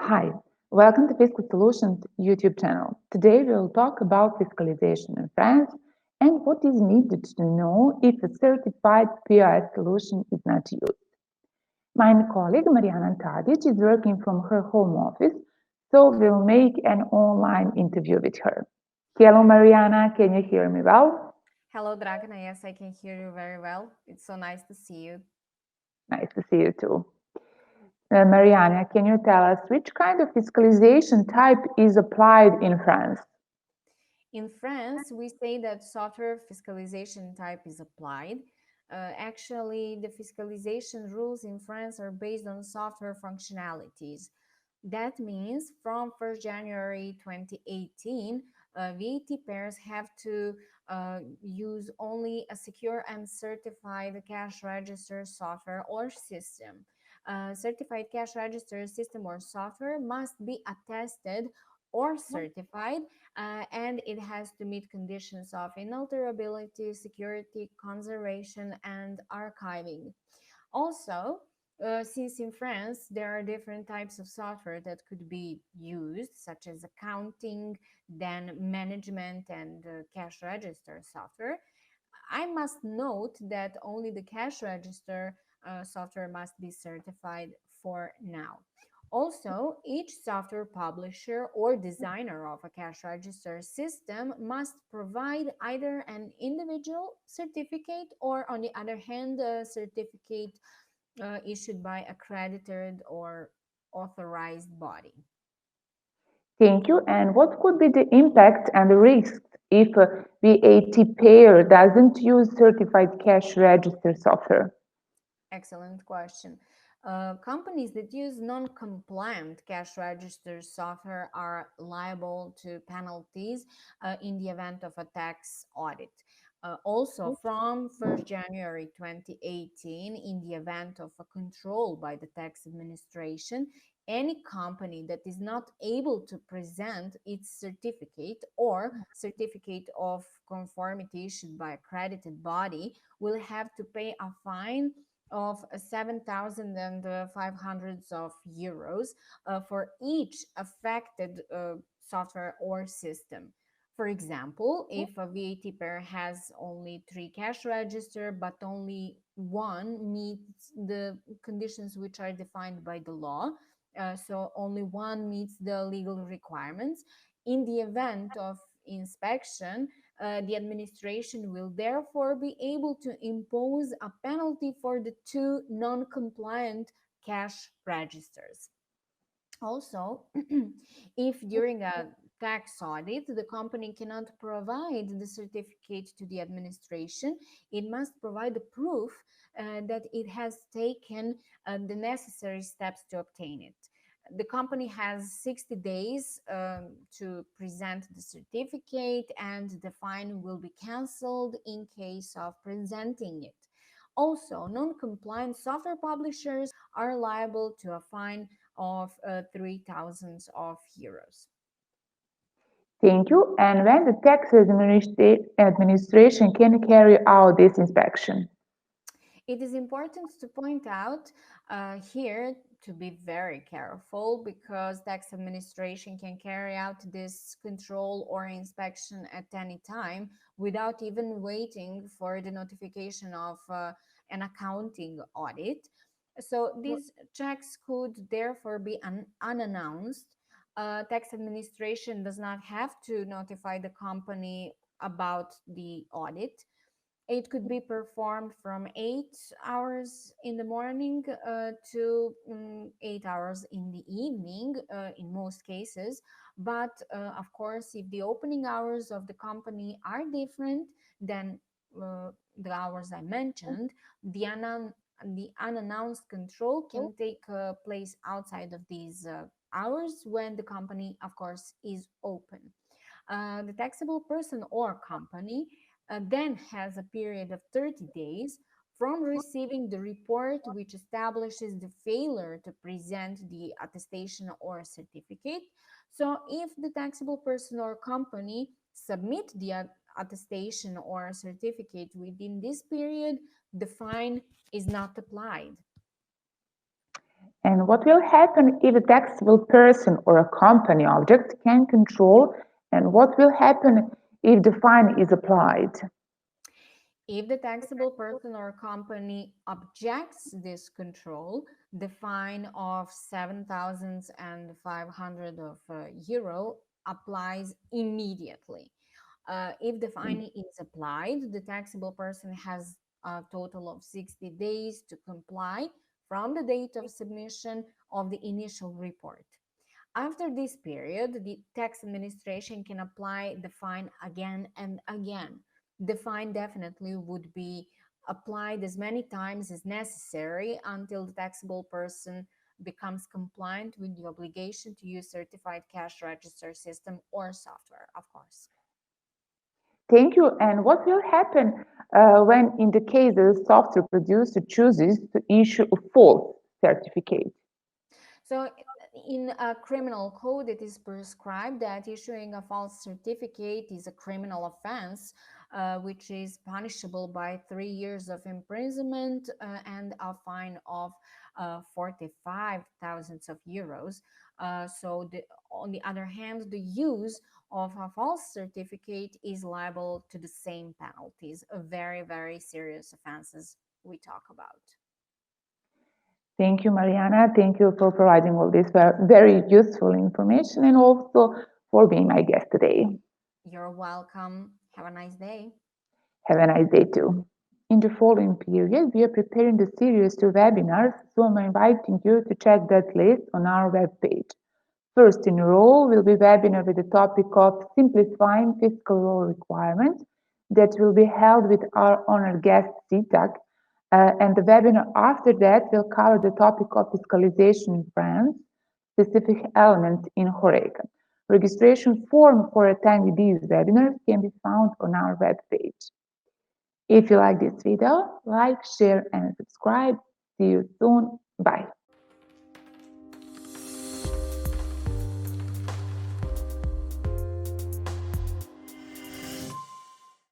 Hi, welcome to Fiscal Solutions YouTube channel. Today we will talk about fiscalization in France and what is needed to know if a certified POS solution is not used. My colleague Mariana Tadic is working from her home office, so we'll make an online interview with her. Hello Mariana, can you hear me well? Hello, Dragana. Yes, I can hear you very well. It's so nice to see you. Nice to see you too. Mariana, can you tell us which kind of fiscalization type is applied in France? In France, we say that software fiscalization type is applied. Actually, the fiscalization rules in France are based on software functionalities. That means from 1st January 2018, VAT payers have to use only a secure and certified cash register software or system. Certified cash register system or software must be attested or certified, and it has to meet conditions of inalterability, security, conservation, and archiving. Also, since in France there are different types of software that could be used, such as accounting, then management, and cash register software, I must note that only the cash register software must be certified for now. Also, each software publisher or designer of a cash register system must provide either an individual certificate or, on the other hand, a certificate issued by accredited or authorized body. Thank you. And what could be the impact and the risks if a VAT payer doesn't use certified cash register software? Excellent question. Companies that use non-compliant cash register software are liable to penalties in the event of a tax audit. Also, from 1st January 2018, in the event of a control by the tax administration, any company that is not able to present its certificate or certificate of conformity issued by accredited body will have to pay a fine of 7,500 of euros for each affected software or system. For example, if a VAT payer has only three cash register, but only one meets the conditions which are defined by the law, so only one meets the legal requirements. In the event of inspection, the administration will therefore be able to impose a penalty for the two non-compliant cash registers. Also, if during a tax audit the company cannot provide the certificate to the administration, it must provide the proof that it has taken the necessary steps to obtain it. The company has 60 days to present the certificate, and the fine will be cancelled in case of presenting it. Also, non-compliant software publishers are liable to a fine of 3,000 of euros. Thank you. And when the tax administration can carry out this inspection? It is important to point out here to be very careful because tax administration can carry out this control or inspection at any time without even waiting for the notification of an accounting audit. So these checks could therefore be unannounced. Tax administration does not have to notify the company about the audit. It could be performed from 8 hours in the morning to 8 hours in the evening in most cases. But of course, if the opening hours of the company are different than the hours I mentioned, the unannounced control can take place outside of these hours when the company, of course, is open. The taxable person or company then has a period of 30 days from receiving the report which establishes the failure to present the attestation or certificate. So, if the taxable person or company submit the attestation or certificate within this period, the fine is not applied. And what will happen if a taxable person or a company object can control, and what will happen if the fine is applied? If the taxable person or company objects this control, the fine of 7,500 of euro applies immediately. If the fine is applied, the taxable person has a total of 60 days to comply from the date of submission of the initial report. After this period, the tax administration can apply the fine again and again. The fine definitely would be applied as many times as necessary until the taxable person becomes compliant with the obligation to use certified cash register system or software, of course. Thank you. And what will happen when, in the case the software producer chooses to issue a false certificate? So, in a criminal code, it is prescribed that issuing a false certificate is a criminal offense, which is punishable by 3 years of imprisonment and a fine of 45,000 of euros. On the other hand, the use of a false certificate is liable to the same penalties, a very, very serious offenses we talk about. Thank you, Mariana. Thank you for providing all this very useful information and also for being my guest today. You're welcome. Have a nice day. Have a nice day too. In the following period, we are preparing the series to webinars, so I'm inviting you to check that list on our webpage. First in a row will be webinar with the topic of simplifying fiscal law requirements that will be held with our honored guest CTAC. And the webinar after that will cover the topic of fiscalization in France, specific elements in HoReCa. Registration form for attending these webinars can be found on our webpage. If you like this video, like, share, and subscribe. See you soon. Bye.